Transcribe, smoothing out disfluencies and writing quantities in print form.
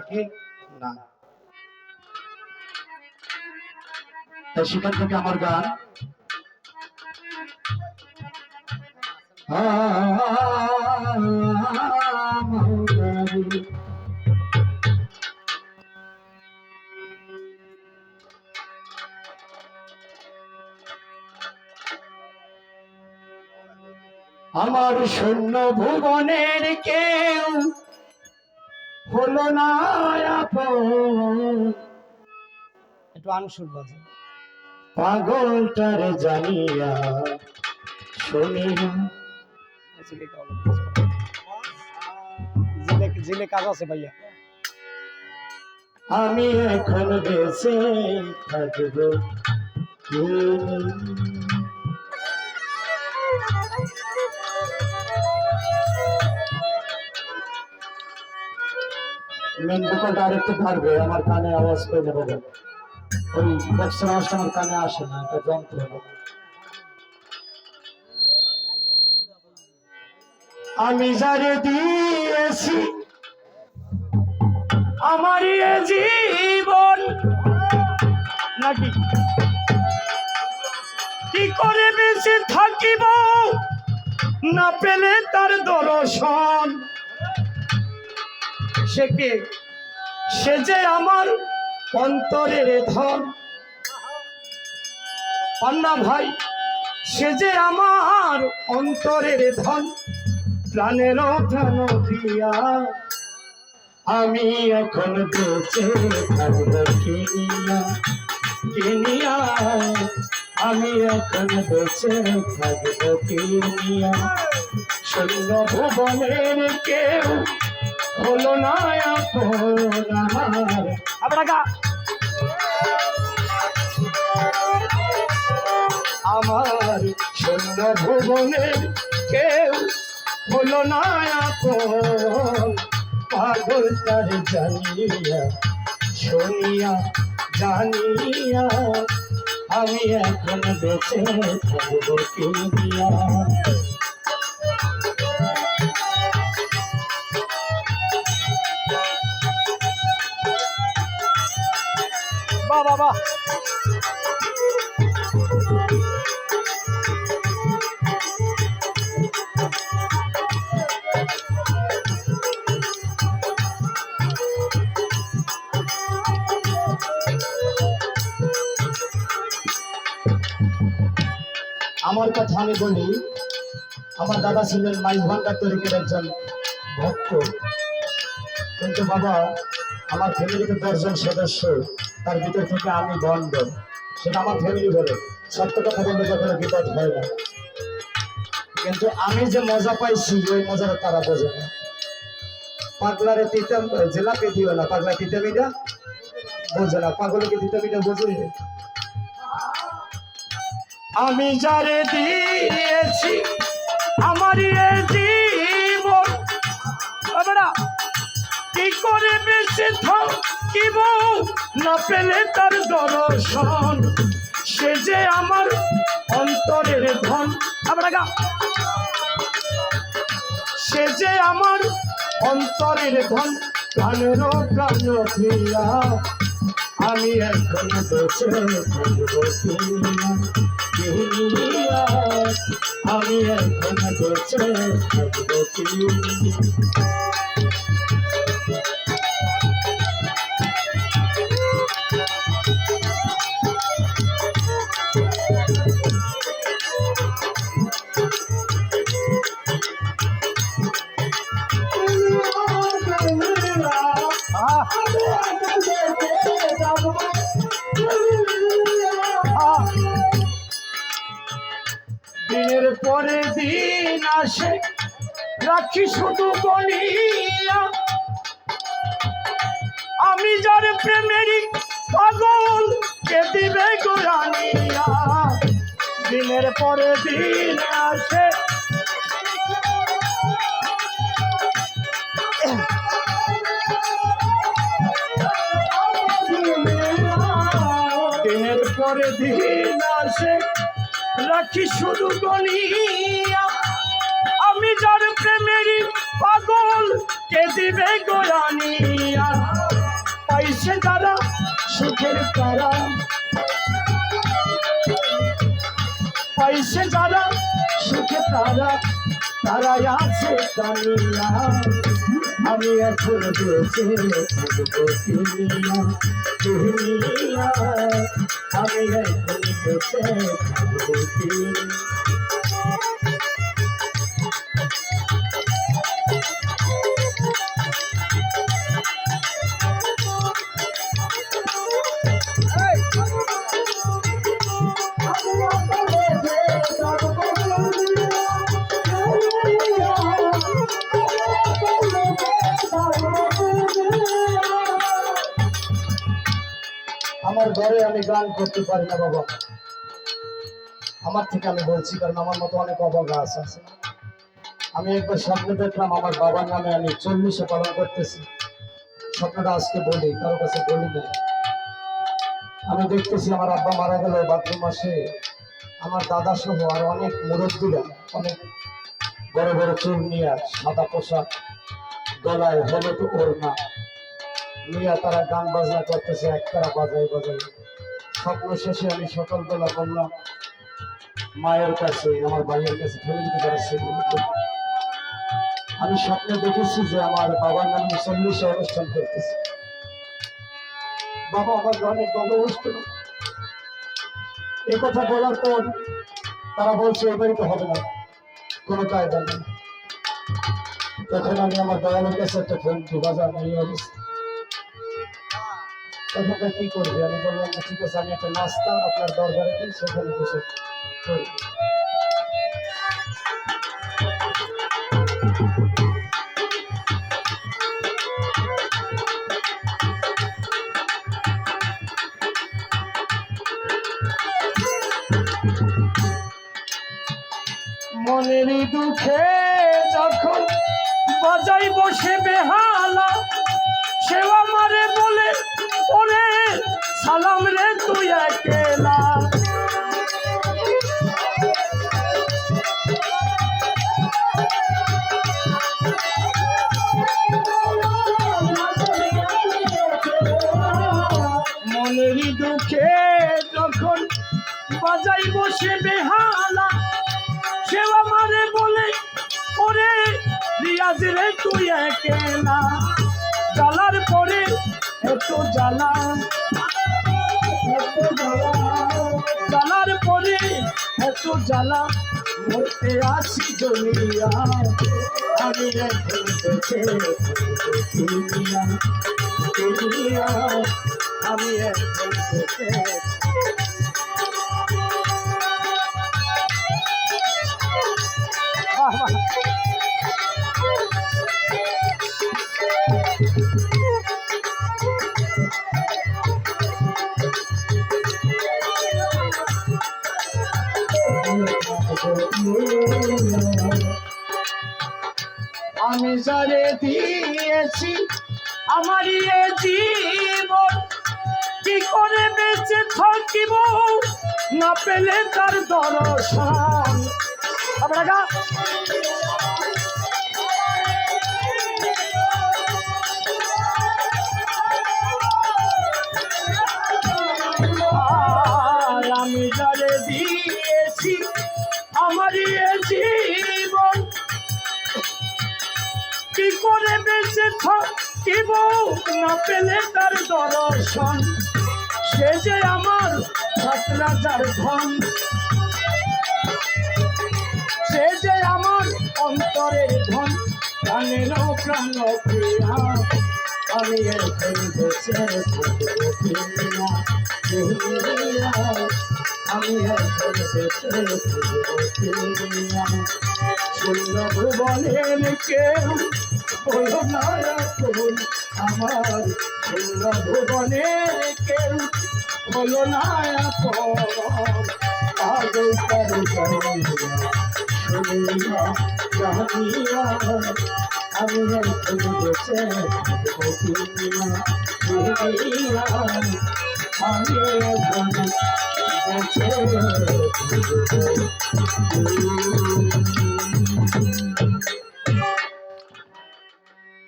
ঠিক না। তাই সেখান থেকে আমার গান আমার শূন্য ভুবনের কেউ হলো না আপন, একটু আনসুর বাজে পাগলটার জানিয়া শুনিয়া। জেলে কাজ আছে ভাইয়া। আমি এখন বেঁচে থাকবো কি? মেন বোকালটা আরেকটু পারবে, আমার কানে আওয়াজ পেয়ে হবে, ওই বক্সের আওয়াজটা আমার কানে আসে না, এটা যন্ত্র। আমি যারে দিয়েছি আমার এ জীবন, নাকি কি করে বেঁচে থাকিব না পেলে তার দর্শন। সে কে? সে যে আমার অন্তরের ধন। পান্না ভাই, সে যে আমার অন্তরের ধন, প্রাণের প্রাণ দিয়া আমি এখন বেঁচে থাকবো কিনিয়া কিনিয়া। আমি এখন বেঁচে থাকবো কিনিয়া। শূন্য ভুবনের কেউ হলো না আপন আমার। আপনারা আমার শূন্য ভুবনের কেউ হলো না আপন, পাগল তার জানিয়া শুনিয়া জানিয়া আমি এখন বেঁচে থাকবো কিনিয়া। বাহ বাহ বাহ। আমার কথা আমি বলি, আমার দাদা ছিলেন মাইজ ভান্ডার তরিকের একজন ভক্ত, কিন্তু বাবা আমার ফ্যামিলিতে 10 জন সদস্য, তার ভিতর থেকে আমি বন্ধ। সেটা আমার ফ্যামিলি বলে, সত্য কথা বললে কখনো বিপদ হয় না, কিন্তু আমি যে মজা পাইছি ওই মজাটা তারা বোঝে না। পাগলারে তিতাম জেলাপি দিও না, পাগলা তিতামিটা বোঝে না, পাগলকে তিতামিটা বোঝে। আমি যারে দিয়েছি আমার এ জীবন, কি করে বেঁচে থাকিব না পেলে তার দর্শন। সে যে আমার অন্তরের ধন। আপনারা সে যে আমার অন্তরের ধন, প্রাণের প্রাণ প্রিয়া আমি এখন বেঁচে থাকবো কিনিয়া কিনিয়া। আমি এখন বেঁচে থাকবো কিনিয়া। দিনের পরে দিন আসে রাখি শুধু গনিয়া, আমি যার প্রেমেরই পাগল কে দিবে গোরানিয়া। দিনের পরে দিন আসে দিনের পরে দিন আসে রাখি শুধু গনিয়া, আমি যার প্রেমেরই পাগল কে দিবে গোরানিয়া। পাইছে যারা সুখের তারা পাইছে যারা সুখে তারা তারাই আছে কানিয়া আমি এখন বেঁচে থাকবো কিনিয়া কিনিয়া আমি এখন বেঁচে থাকবো কিনিয়া আমার ঘরে আমি গান করতে পারি না বাবা, আমার থেকে আমি বলছি, কারণ আমার মতো অনেক অবজ্ঞা আছে। আমি একবার স্বপ্নে দেখলাম আমার বাবার নামে আমি 40 পালন করতেছি। স্বপ্নটা আজকে বলি, কারো কাছে বলি না। আমি দেখতেছি আমার আব্বা মারা গেল ভাদ্র মাসে, আমার দাদা সহ আর অনেক মুরব্বীরা অনেক বড় বড় চুল নিয়ে সাদা পোশাক, গলায় হলুদ ওড়না নিয়ে তারা গান বাজনা করতেছে, একতারা বাজাই বাজাই। স্বপ্ন শেষে আমি সকালবেলা বললাম মায়ের কাছে, আমার ভাইয়ের কাছে, ফ্যামিলিতে যারা ছিল, আমি স্বপ্নে দেখেছি যে আমার বাবার নামে 40 অনুষ্ঠান করতেছে। বাবা আমার অনেক গর্ব হচ্ছিল। এই কথা বলার পর তারা বলছে এবারই তো হবে না, কোনো কায়দা নেই। তখন আমি আমার দয়ালের কাছে একটা ফোন বাজার এই অবস্থা, তখন কি করবে? আমি বললাম ঠিক আছে, আমি একটা নাস্তা আপনার দরবারে দিই, সেখানে বসে করি। মনের দুঃখে যখন বাজাই বসে বেহালা, সে আমারে বলে ওরে সালাম রে তুই একেলা। মনের দুঃখে যখন বাজাই বসে বেহালা, সে আমারে বলে ওরে রিয়াজ রে তুই একেলা। জ্বালার পরে এত জ্বালা, জ্বালার পরে এত জ্বালা, মরতে আসি দুনিয়া আমি এখন বেঁচে দুনিয়া দুনিয়া আমি এখন বেঁচে। আমি যারে দিয়েছি আমারই এ জীবন, কি করে বেঁচে থাকিব না পেলে তার দর্শন। আপনারা আমি যারে দিয়েছি আমারই এ জীবন, কি করে বেঁচে থাকিব না পেলে তার দর্শন। সে যে আমার 7 রাজার ধন, সে যে আমার অন্তরের ধন, প্রাণের প্রাণ প্রিয়া আমি এখন বেঁচে থাকবো দুনিয়া, আমি এখন বেঁচে থাকবো। শূন্য ভুবনের কেউ বলো না এখন আমার, শূন্য ভুবনের কেউ বলো না এখন। পাগল করে শুনিয়া জানিয়া আমি এখন বেঁচে থাকবো দুনিয়া দুনিয়া, আমি এখন বেঁচে থাকবো।